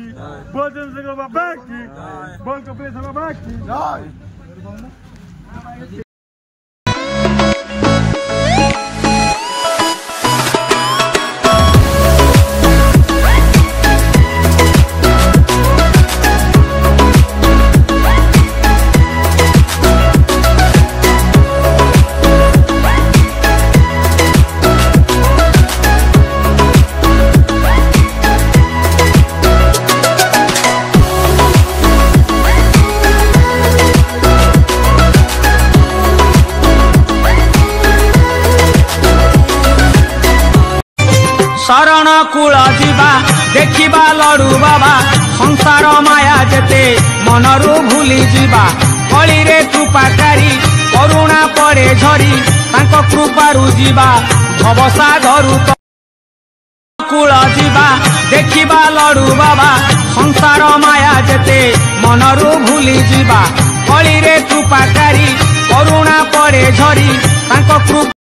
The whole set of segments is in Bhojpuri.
की, बोल चंद्रशेखर बाबा की, बोल कपिलेश बाबा की। शरण कूल जीवा देखिबा लड़ू बाबा संसार माया जेते मनरू भूली जीवा कली रे कृपाकारी करुणा पड़े झरी तांको कृपारू जीवा भवसागरु कूल जीवा देखिबा लड़ू बाबा संसार माया जेते मनरू भूली जीवा कली रे कृपाकारी करुणा पड़े झरी तांको कृपा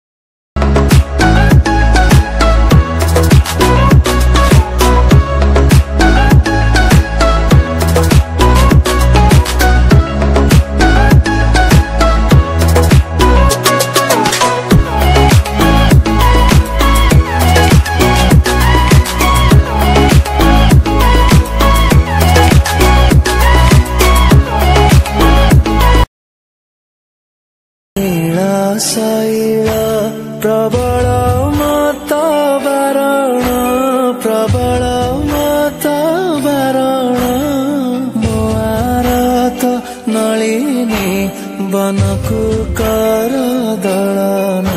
शैल प्रबल मत बारण प्रबल मत बारण मोआरत नलिनी बनकु कर दलन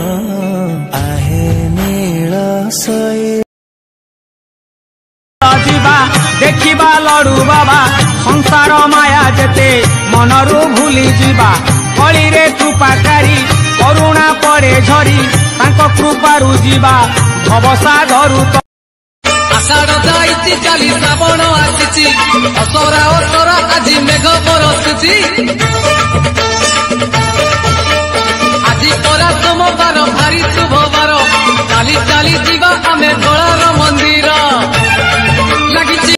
आहे नील शैल जीवा देखिबा लड़ू बाबा संसार माया जेते मनरू भूली जीवा कली रे कृपाकारी करुणा पड़े झरी तांको कृपारू जीवा भवसागरु आषाढ़ जाइछि चाली श्रावण आसिछि असरा असरा आज मेघ बरसुछि आज परा सोमवार भारी शुभवार चाली चाली जीवा आमे गोलार मंदिर लागिछि।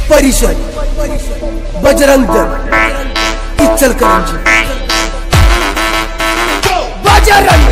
परिषद बजरंग दल इचलकरंजी बजरंग